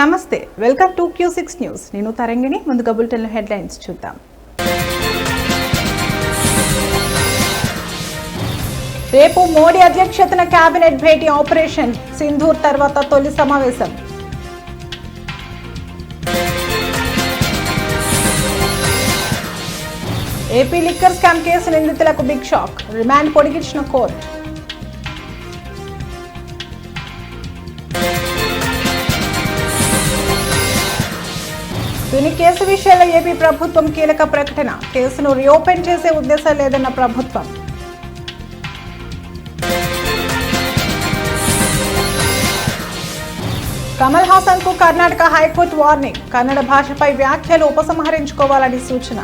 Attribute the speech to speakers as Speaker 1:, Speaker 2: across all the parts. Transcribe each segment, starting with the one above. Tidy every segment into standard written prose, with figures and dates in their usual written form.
Speaker 1: నమస్తే, welcome to Q6 news. నేను తరంగిణి. ముందుగా బులెటిన్ హెడ్లైన్స్ చూద్దాం. రేపు మోడీ అధ్యక్షతన కేబినెట్ భేటీ. ఆపరేషన్ సింధూర్ తర్వాత తొలి సమావేశం. ఏపీ లిక్కర్ స్కామ్ కేసు నిందితులకు బిగ్ షాక్. రిమాండ్ పొడిగించిన కోర్టు. తుని కేసు విషయంలో ఏపీ ప్రభుత్వం కీలక ప్రకటన. కేసును రీఓపెన్ చేసే ఉద్దేశం లేదన్న ప్రభుత్వం. కమల్ హాసన్ కు కర్ణాటక హైకోర్టు వార్నింగ్. కన్నడ భాషపై వ్యాఖ్యలు ఉపసంహరించుకోవాలని సూచన.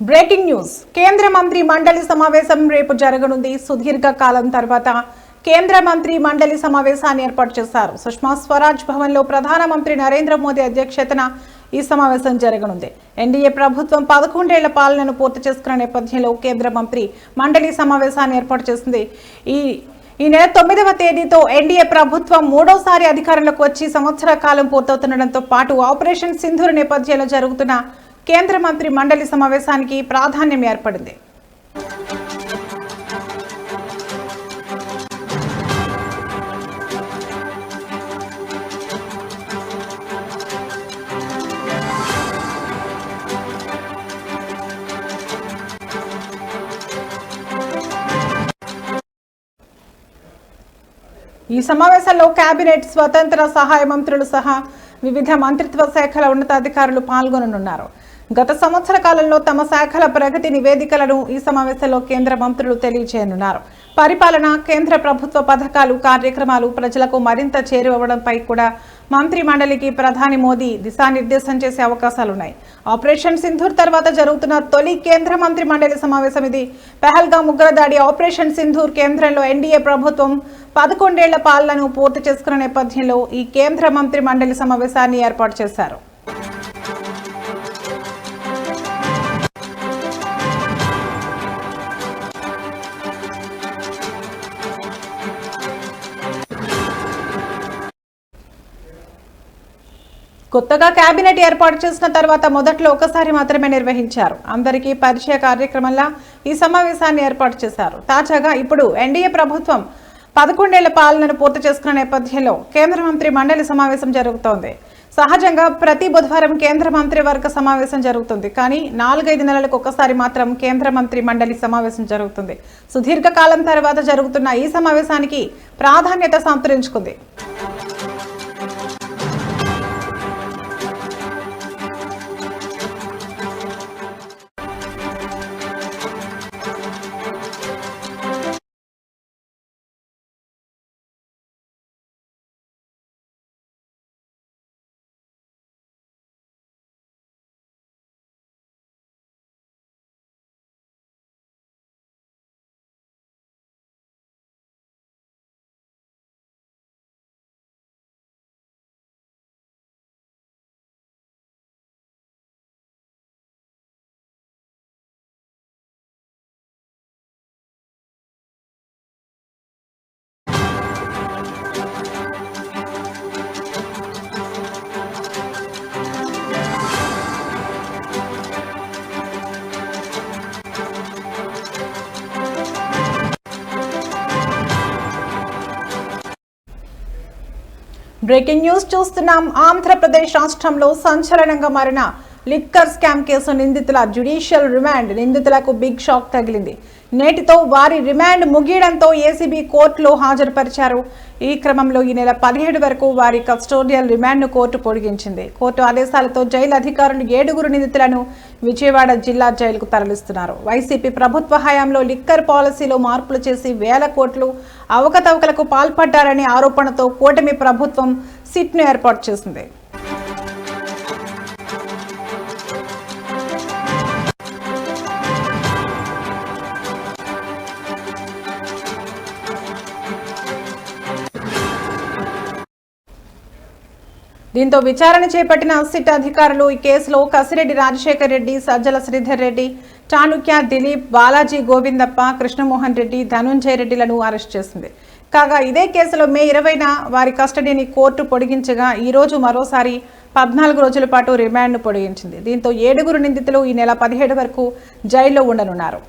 Speaker 1: Breaking news. కేంద్ర మంత్రి మండలి సమావేశం రేపు జరగనుంది. సుదీర్ఘ కాలం తర్వాత కేంద్ర మంత్రి మండలి సమావేశాన్ని ఏర్పాటు చేశారు. సుష్మా స్వరాజ్ భవన్ లో ప్రధానమంత్రి నరేంద్ర మోదీ అధ్యక్షతన ఈ సమావేశం జరగనుంది. ఎన్డీఏ ప్రభుత్వం 11 ఏళ్ల పాలనను పూర్తి చేసుకున్న నేపథ్యంలో కేంద్ర మంత్రి మండలి సమావేశాన్ని ఏర్పాటు చేసింది. ఈ నెల 9వ తేదీతో ఎన్డీఏ ప్రభుత్వం మూడోసారి అధికారంలోకి వచ్చి సంవత్సర కాలం పూర్తవుతుండటంతో పాటు ఆపరేషన్ సింధూర్ నేపథ్యంలో జరుగుతున్న కేంద్ర మంత్రి మండలి సమావేశానికి ప్రాధాన్యం ఏర్పడింది. ఈ సమావేశంలో కేబినెట్, స్వతంత్ర సహాయ మంత్రులు సహా వివిధ మంత్రిత్వ శాఖల ఉన్నతాధికారులు పాల్గొననున్నారు. గత సంవత్సర కాలంలో తమ శాఖల ప్రగతి నివేదికలను ఈ సమావేశంలో కేంద్ర మంత్రులు తెలియజేయనున్నారు. పరిపాలన, కేంద్ర ప్రభుత్వ పథకాలు, కార్యక్రమాలు ప్రజలకు మరింత చేరువవడంపై కూడా మంత్రి మండలికి ప్రధాని మోదీ దిశానిర్దేశం చేసే అవకాశాలున్నాయి. ఆపరేషన్ సింధూర్ తర్వాత జరుగుతున్న తొలి కేంద్ర మంత్రి మండలి సమావేశం ఇది. పెహల్గాం ఉగ్రదాడి, ఆపరేషన్ సింధూర్ కేంద్రంలో ఎన్డీఏ ప్రభుత్వం 11 ఏళ్ల పాలనను పూర్తి చేసుకున్న నేపథ్యంలో ఈ కేంద్ర మంత్రి మండలి సమావేశాన్ని ఏర్పాటు చేశారు. కొత్తగా కేబినెట్ ఏర్పాటు చేసిన తర్వాత మొదట్లో ఒకసారి మాత్రమే నిర్వహించారు. అందరికీ పరిచయ కార్యక్రమంలా ఈ సమావేశాన్ని ఏర్పాటు చేశారు. తాజాగా ఇప్పుడు ఎన్డీఏ ప్రభుత్వం 11 ఏళ్ల పాలనను పూర్తి చేసుకున్న నేపథ్యంలో కేంద్ర మంత్రి మండలి సమావేశం జరుగుతోంది. సహజంగా ప్రతి బుధవారం కేంద్ర మంత్రివర్గ సమావేశం జరుగుతుంది. కానీ 4-5 నెలలకు ఒకసారి మాత్రం కేంద్ర మంత్రి మండలి సమావేశం జరుగుతుంది. సుదీర్ఘకాలం తర్వాత జరుగుతున్న ఈ సమావేశానికి ప్రాధాన్యత సంతరించుకుంది. బ్రేకింగ్ న్యూస్ చూస్తున్నాం. ఆంధ్రప్రదేశ్ రాష్ట్రంలో సంచలనంగా మారిన లిక్కర్ స్కామ్ కేసు నిందితుల జ్యుడిషియల్ రిమాండ్. నిందితులకు బిగ్ షాక్ తగిలింది. నేటితో వారి రిమాండ్ ముగియడంతో ఏసీబీ కోర్టులో హాజరుపరిచారు. ఈ క్రమంలో ఈ నెల 17 వరకు వారి కస్టోడియల్ రిమాండ్ను కోర్టు పొడిగించింది. కోర్టు ఆదేశాలతో జైలు అధికారులు 7 నిందితులను విజయవాడ జిల్లా జైలుకు తరలిస్తున్నారు. వైసీపీ ప్రభుత్వ హయాంలో లిక్కర్ పాలసీలో మార్పులు చేసి వేల కోట్లు అవకతవకలకు పాల్పడ్డారనే ఆరోపణతో కూటమి ప్రభుత్వం సిట్ను ఏర్పాటు చేసింది. దీంతో విచారణ చేపట్టిన సిట్ అధికారులు ఈ కేసులో కసిరెడ్డి రాజశేఖర్ రెడ్డి, సజ్జల శ్రీధర్ రెడ్డి, చాణుక్య దిలీప్, బాలాజీ గోవిందప్ప, కృష్ణమోహన్ రెడ్డి, ధనుంజయ రెడ్డిలను అరెస్ట్ చేసింది. కాగా ఇదే కేసులో మే 20న వారి కస్టడీని కోర్టు పొడిగించగా ఈ రోజు మరోసారి 14 రోజుల పాటు రిమాండ్ను పొడిగించింది. దీంతో 7 నిందితులు ఈ నెల 17 వరకు జైల్లో ఉండనున్నారు.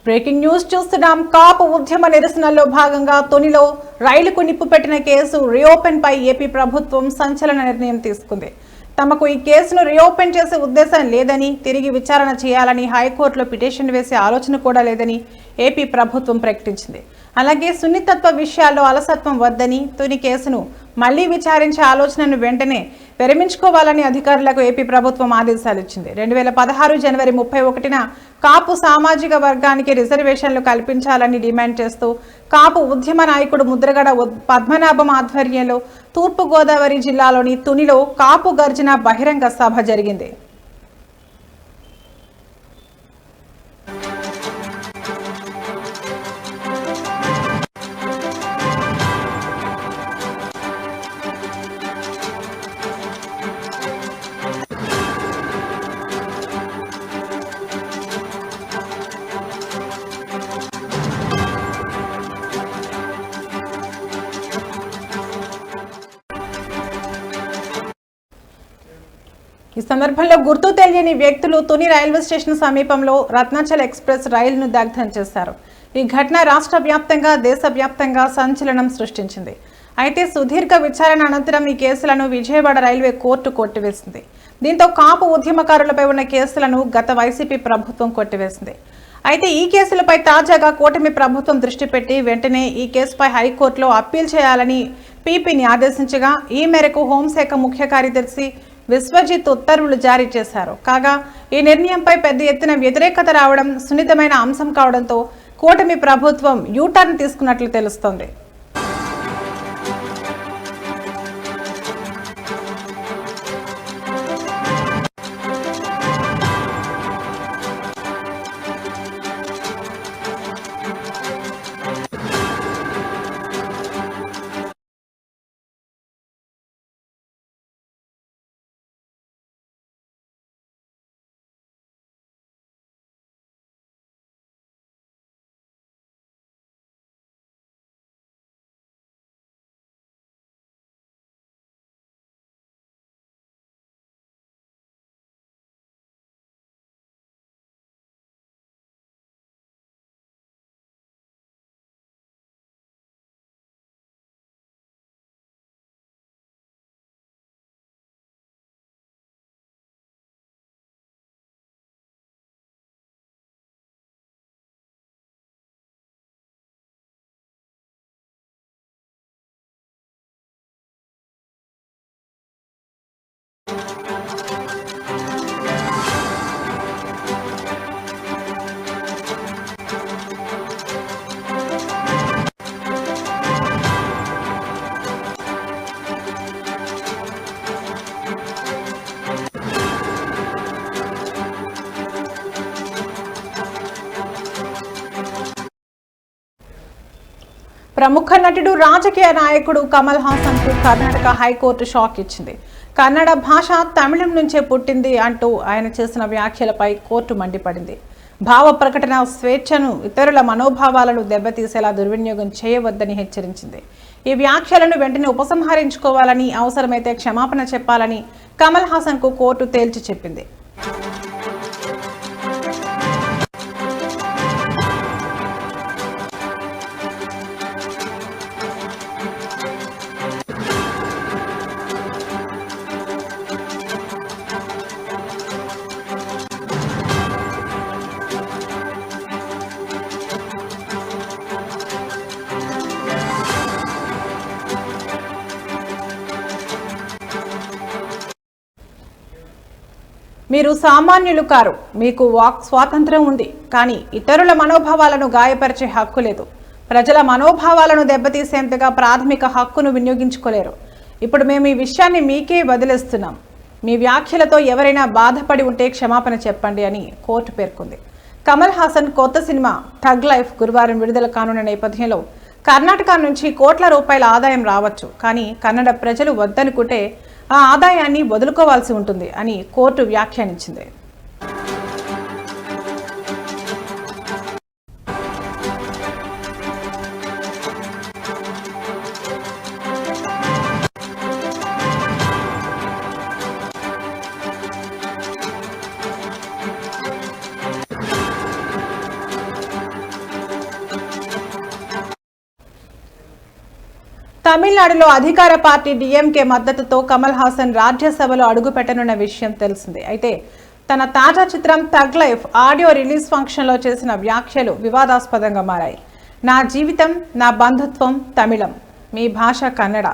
Speaker 1: బ్రేకింగ్ న్యూస్ చూస్తున్నాం. కాపు ఉద్యమ నిరసనల్లో భాగంగా తునిలో రైలుకు నిప్పు పెట్టిన కేసు రీఓపెన్ పై ఏపీ ప్రభుత్వం సంచలన నిర్ణయం తీసుకుంది. తమకు ఈ కేసును రీఓపెన్ చేసే ఉద్దేశం లేదని, తిరిగి విచారణ చేయాలని హైకోర్టులో పిటిషన్ వేసే ఆలోచన కూడా లేదని ఏపీ ప్రభుత్వం ప్రకటించింది. అలాగే సున్నితత్వ విషయాల్లో అలసత్వం వద్దని, తుని కేసును మళ్లీ విచారించే ఆలోచనను వెంటనే విరమించుకోవాలని అధికారులకు ఏపీ ప్రభుత్వం ఆదేశాలు ఇచ్చింది. 2016 జనవరి 31న కాపు సామాజిక వర్గానికి రిజర్వేషన్లు కల్పించాలని డిమాండ్ చేస్తూ కాపు ఉద్యమ నాయకుడు ముద్రగడ పద్మనాభం ఆధ్వర్యంలో తూర్పుగోదావరి జిల్లాలోని తునిలో కాపు గర్జన బహిరంగ సభ జరిగింది. ఈ సందర్భంలో గుర్తు తెలియని వ్యక్తులు తుని రైల్వే స్టేషన్ సమీపంలో రత్నాచల్ ఎక్స్ప్రెస్ రైలును దగ్ధం చేశారు. ఈ ఘటన రాష్ట్ర వ్యాప్తంగా, దేశవ్యాప్తంగా సంచలనం సృష్టించింది. అయితే సుదీర్ఘ విచారణ అనంతరం ఈ కేసులను విజయవాడ రైల్వే కోర్టు కొట్టివేసింది. దీంతో కాపు ఉద్యమకారులపై ఉన్న కేసులను గత వైసీపీ ప్రభుత్వం కొట్టివేసింది. అయితే ఈ కేసులపై తాజాగా కూటమి ప్రభుత్వం దృష్టి పెట్టి వెంటనే ఈ కేసుపై హైకోర్టులో అప్పీల్ చేయాలని పీపీని ఆదేశించగా ఈ మేరకు హోంశాఖ ముఖ్య కార్యదర్శి విశ్వజిత్ ఉత్తర్వులు జారీ చేశారు. కాగా ఈ నిర్ణయంపై పెద్ద ఎత్తున వ్యతిరేకత రావడం సున్నితమైన అంశం కావడంతో కూటమి ప్రభుత్వం యూటర్న్ తీసుకున్నట్లు తెలుస్తోంది. ప్రముఖ నటుడు రాజకీయ నాయకుడు కమల్ హాసన్ కు కర్ణాటక హైకోర్టు షాక్ ఇచ్చింది. కన్నడ భాష తమిళం నుంచే పుట్టింది అంటూ ఆయన చేసిన వ్యాఖ్యలపై కోర్టు మండిపడింది. భావ ప్రకటన స్వేచ్ఛను, ఇతరుల మనోభావాలను దెబ్బతీసేలా దుర్వినియోగం చేయవద్దని హెచ్చరించింది. ఈ వ్యాఖ్యలను వెంటనే ఉపసంహరించుకోవాలని, అవసరమైతే క్షమాపణ చెప్పాలని కమల్ హాసన్ కు కోర్టు తేల్చి చెప్పింది. మీరు సామాన్యులు కారు, మీకు వాక్ స్వాతంత్రం ఉంది, కానీ ఇతరుల మనోభావాలను గాయపరిచే హక్కు లేదు. ప్రజల మనోభావాలను దెబ్బతీసేంతగా ప్రాథమిక హక్కును వినియోగించుకోలేరు. ఇప్పుడు మేము ఈ విషయాన్ని మీకే వదిలేస్తున్నాం. మీ వ్యాఖ్యలతో ఎవరైనా బాధపడి ఉంటే క్షమాపణ చెప్పండి అని కోర్టు పేర్కొంది. కమల్ హాసన్ కొత్త సినిమా థగ్ లైఫ్ గురువారం విడుదల కానున్న నేపథ్యంలో కర్ణాటక నుంచి కోట్ల రూపాయల ఆదాయం రావచ్చు, కానీ కన్నడ ప్రజలు వద్దనుకుంటే ఆ ఆదాయాన్ని వదులుకోవాల్సి ఉంటుంది అని కోర్టు వ్యాఖ్యానించింది. తమిళనాడులో అధికార పార్టీ డిఎంకే మద్దతుతో కమల్ హాసన్ రాజ్యసభలో అడుగుపెట్టనున్న విషయం తెలిసిందే. అయితే తన తాజా చిత్రం థగ్ లైఫ్ ఆడియో రిలీజ్ ఫంక్షన్లో చేసిన వ్యాఖ్యలు వివాదాస్పదంగా మారాయి. నా జీవితం, నా బంధుత్వం తమిళం, మీ భాష కన్నడ,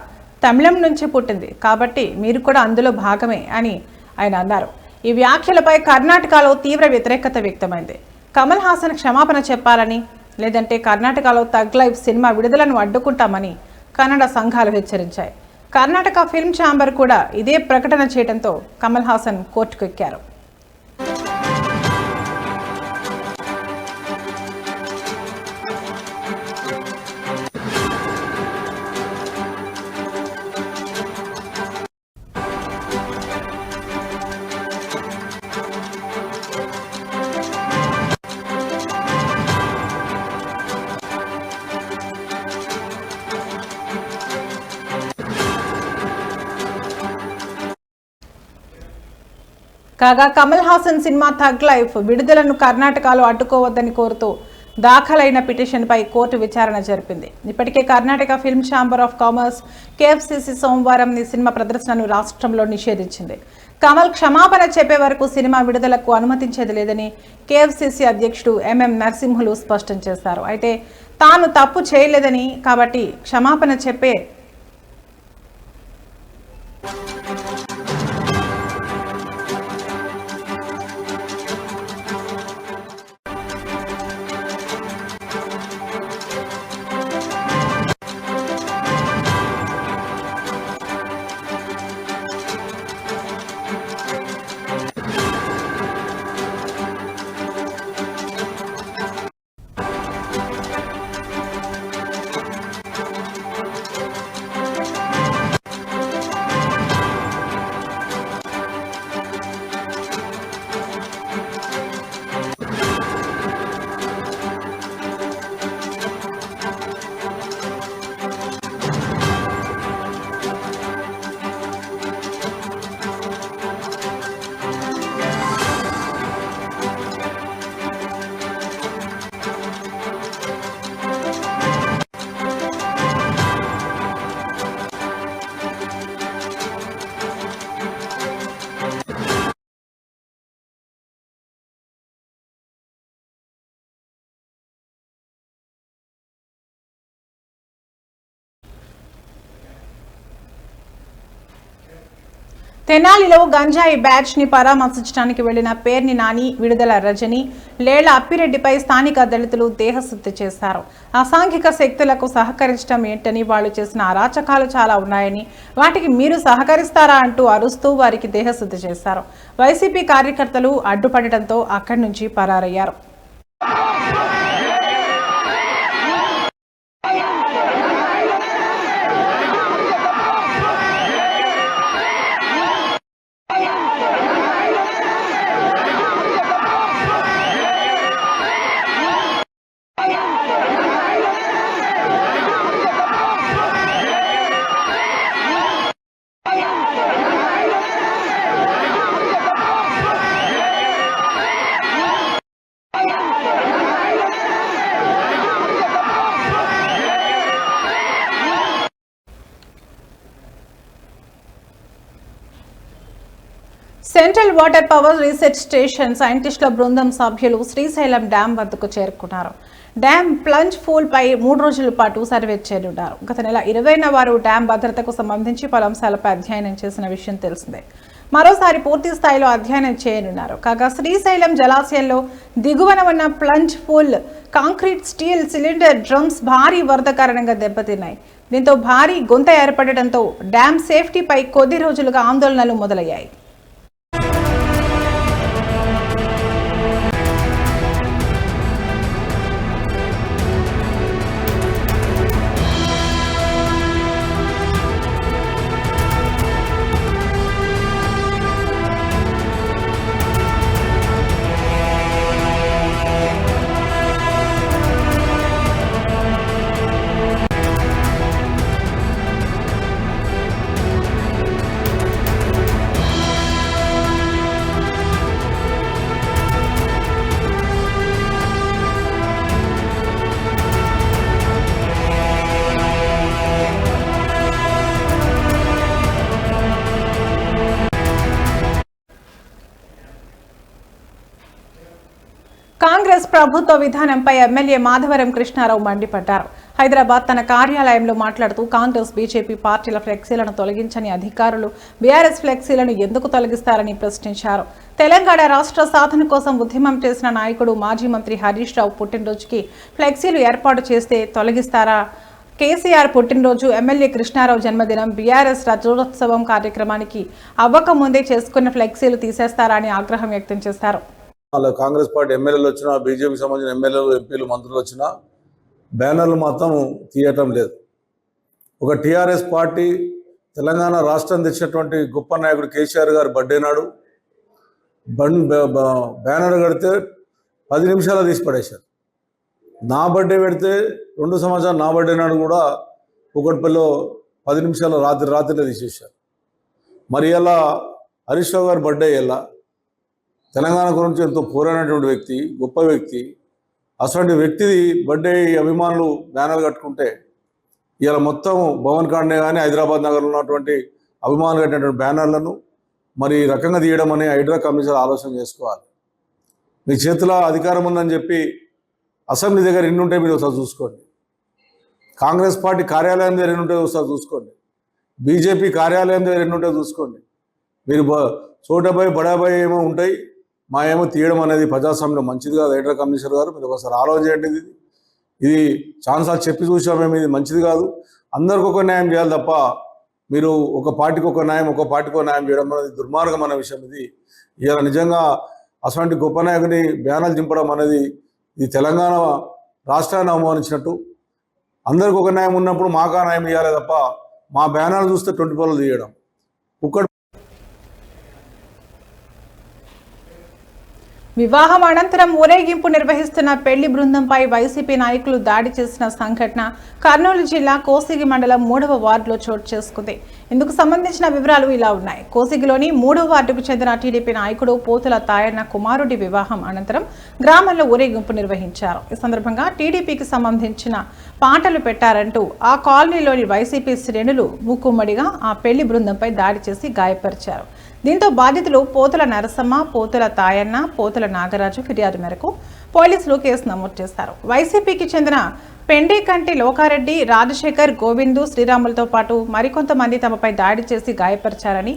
Speaker 1: తమిళం నుంచి పుట్టింది, కాబట్టి మీరు కూడా అందులో భాగమే అని ఆయన అన్నారు. ఈ వ్యాఖ్యలపై కర్ణాటకలో తీవ్ర వ్యతిరేకత వ్యక్తమైంది. కమల్ హాసన్ క్షమాపణ చెప్పాలని, లేదంటే కర్ణాటకలో థగ్ లైఫ్ సినిమా విడుదలను అడ్డుకుంటామని కన్నడ సంఘాలు హెచ్చరించాయి. కర్ణాటక ఫిల్మ్ ఛాంబర్ కూడా ఇదే ప్రకటన చేయడంతో కమల్ హాసన్ కోర్టుకు ఎక్కారు. కాగా Kamal Haasan cinema tug life విడుదలను కర్ణాటకలో అడ్డుకోవద్దని కోరుతూ దాఖలైన పిటిషన్పై కోర్టు విచారణ జరిపింది. ఇప్పటికే Karnataka film chamber of commerce KFCC సోమవారం ఈ సినిమా ప్రదర్శనను రాష్ట్రంలో నిషేధించింది. కమల్ క్షమాపణ చెప్పే వరకు సినిమా విడుదలకు అనుమతించేది లేదని కేఎఫ్సిసి అధ్యక్షుడు ఎంఎం నరసింహులు స్పష్టం చేశారు. అయితే తాను తప్పు చేయలేదని, కాబట్టి క్షమాపణ చెప్పే తెనాలిలో గంజాయి బ్యాచ్ ని పరామర్శించడానికి వెళ్లిన పేర్ని నాని, విడుదల రజని, లేళ్ల అప్పిరెడ్డిపై స్థానిక దళితులు దేహశుద్ధి చేశారు. అసాంఘిక శక్తులకు సహకరించడం ఏంటని, వాళ్లు చేసిన అరాచకాలు చాలా ఉన్నాయని, వాటికి మీరు సహకరిస్తారా అంటూ అరుస్తూ వారికి దేహశుద్ధి చేశారు. వైసీపీ కార్యకర్తలు అడ్డుపడటంతో అక్కడి నుంచి పరారయ్యారు. Central water power research station సైంటిస్టుల బృందం సభ్యులు శ్రీశైలం డ్యాం వద్దకు చేరుకున్నారు. డ్యాం ప్లంజ్ పూల్ పై 3 రోజుల పాటు సర్వే చేయనున్నారు. గత నెల 20న వారు డ్యాం భద్రతకు సంబంధించి పలు అంశాలపై అధ్యయనం చేసిన విషయం తెలిసిందే. మరోసారి పూర్తి స్థాయిలో అధ్యయనం చేయనున్నారు. కాగా శ్రీశైలం జలాశయంలో దిగువన ఉన్న plunge pool concrete, steel cylinder drums భారీ వరద కారణంగా దెబ్బతిన్నాయి. దీంతో భారీ గుంత ఏర్పడటంతో డ్యాం సేఫ్టీపై కొద్ది రోజులుగా ఆందోళనలు మొదలయ్యాయి. కాంగ్రెస్ ప్రభుత్వ విధానంపై ఎమ్మెల్యే మాధవరం కృష్ణారావు మండిపడ్డారు. హైదరాబాద్ తన కార్యాలయంలో మాట్లాడుతూ కాంగ్రెస్, బీజేపీ పార్టీల ఫ్లెక్సీలను తొలగించని అధికారులు బీఆర్ఎస్ ఫ్లెక్సీలను ఎందుకు తొలగిస్తారని ప్రశ్నించారు. తెలంగాణ రాష్ట్ర సాధన కోసం ఉద్యమం చేసిన నాయకుడు మాజీ మంత్రి హరీష్ రావు పుట్టినరోజుకి ఫ్లెక్సీలు ఏర్పాటు చేస్తే తొలగిస్తారా? కేసీఆర్ పుట్టినరోజు, ఎమ్మెల్యే కృష్ణారావు జన్మదినం, బీఆర్ఎస్ రజోత్సవం కార్యక్రమానికి అవ్వకముందే చేసుకున్న ఫ్లెక్సీలు తీసేస్తారా అని ఆగ్రహం వ్యక్తం చేశారు.
Speaker 2: కాంగ్రెస్ పార్టీ ఎమ్మెల్యేలు వచ్చినా, బీజేపీకి సంబంధించిన ఎమ్మెల్యేలు, ఎంపీలు, మంత్రులు వచ్చినా బ్యానర్లు మాత్రం తీయటం లేదు. ఒక టీఆర్ఎస్ పార్టీ తెలంగాణ రాష్ట్రం తెచ్చినటువంటి గొప్ప నాయకుడు కేసీఆర్ గారు బర్త్డే నాడు బ్యానర్ కడితే 10 నిమిషాలు తీసి పడేశారు. నా బర్త్డే పెడితే 2 సంవత్సరాలు నా బర్త్డే నాడు కూడా కూకట్పల్లిలో 10 నిమిషాలు రాత్రిలో తీసేశారు. మరి ఇలా హరీష్ రావు గారు బర్త్డే ఇలా తెలంగాణ గురించి ఎంతో పోరాడినటువంటి వ్యక్తి, గొప్ప వ్యక్తి. అటువంటి వ్యక్తిది బర్త్డే అభిమానులు బ్యానర్లు కట్టుకుంటే ఇలా మొత్తం భవన్ కాండే కానీ హైదరాబాద్ నగర్లో ఉన్నటువంటి అభిమానులు కట్టినటువంటి బ్యానర్లను మరి ఈ రకంగా తీయడం అని హైడ్రా కమిషనర్ ఆలోచన చేసుకోవాలి. మీ చేతిలో అధికారం ఉందని చెప్పి అసెంబ్లీ దగ్గర ఎన్ని ఉంటే మీరు ఒకసారి చూసుకోండి. కాంగ్రెస్ పార్టీ కార్యాలయం దగ్గర ఎన్ని ఉంటే ఒకసారి చూసుకోండి. బీజేపీ కార్యాలయం దగ్గర ఎన్ని ఉంటే చూసుకోండి. మీరు చోటపై బడాబాయి ఏమో ఉంటాయి, మా ఏమో తీయడం అనేది ప్రజాస్వామ్యంలో మంచిది కాదు. హైడ్రా కమిషనర్ గారు మీరు ఒకసారి ఆలోచన చేయండి. ఇది చాలాసార్లు చెప్పి చూసాం మేము, ఇది మంచిది కాదు. అందరికి ఒక న్యాయం చేయాలి తప్ప మీరు ఒక పార్టీకి ఒక న్యాయం, ఒక పార్టీకి ఒక న్యాయం చేయడం అనేది దుర్మార్గమైన విషయం. ఇలా నిజంగా అటువంటి గొప్ప నాయకుని బ్యానర్లు దింపడం అనేది ఇది తెలంగాణ రాష్ట్రాన్ని అవమానించినట్టు. అందరికి ఒక న్యాయం ఉన్నప్పుడు మాకు ఆ న్యాయం చేయాలి తప్ప మా బ్యానర్లు చూస్తే 20 పనులు తీయడం.
Speaker 1: వివాహం అనంతరం ఊరేగింపు నిర్వహిస్తున్న పెళ్లి బృందంపై వైసీపీ నాయకులు దాడి చేసిన సంఘటన కర్నూలు జిల్లా కోసిగి మండలం 3వ వార్డులో చోటు చేసుకుంది. ఇందుకు సంబంధించిన వివరాలు ఇలా ఉన్నాయి. కోసిగిలోని 3వ వార్డుకు చెందిన టీడీపీ నాయకుడు పోతుల తాయన్న కుమారుడి వివాహం అనంతరం గ్రామంలో ఊరేగింపు నిర్వహించారు. ఈ సందర్భంగా టీడీపీకి సంబంధించిన పాటలు పెట్టారంటూ ఆ కాలనీలోని వైసీపీ శ్రేణులు మూకుమ్మడిగా ఆ పెళ్లి బృందంపై దాడి చేసి గాయపరిచారు. దీంతో బాధితులు పోతుల నరసమ్మ, పోతుల తాయన్న, పోతుల నాగరాజు ఫిర్యాదు మేరకు పోలీసులు కేసు నమోదు చేశారు. వైసీపీకి చెందిన పెండేకంటి లోకారెడ్డి, రాజశేఖర్, గోవిందు, శ్రీరాములతో పాటు మరికొంతమంది తమపై దాడి చేసి గాయపరిచారని,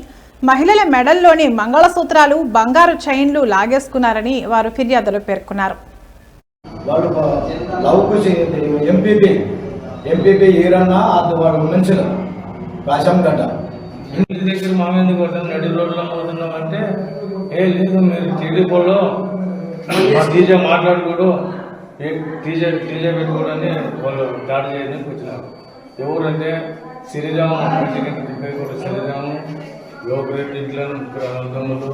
Speaker 1: మహిళల మెడల్లోని మంగళసూత్రాలు, బంగారు చైన్లు లాగేసుకున్నారని వారు ఫిర్యాదులో పేర్కొన్నారు.
Speaker 3: ఇంటి దగ్గర మా మీద కొట్టాం, నడి రోడ్లో పోతున్నాం అంటే లేదు మీరు టీడీపీలో మా టీజే మాట్లాడుకోడు, టీజే పెట్టుకోడని వాళ్ళు దాడి చేయడానికి వచ్చినారు. ఎవరంటే శ్రీరాము, కూడా శ్రీరాము, లోకరెడ్డి ఇంట్లో దొంగలు,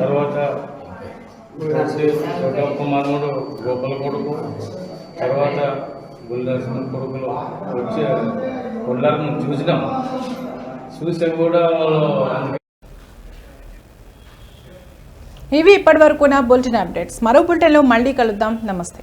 Speaker 3: తర్వాత మనముడు గోపాల కొడుకు, తర్వాత గుల్లాసిన కొడుకులు వచ్చి కొల్లారు చూసినాం. చూస్తే కూడా
Speaker 1: ఇవి ఇప్పటి వరకు నా బులెటిన్ అప్డేట్స్. మరో బులెటిన్లో మళ్ళీ కలుద్దాం. నమస్తే.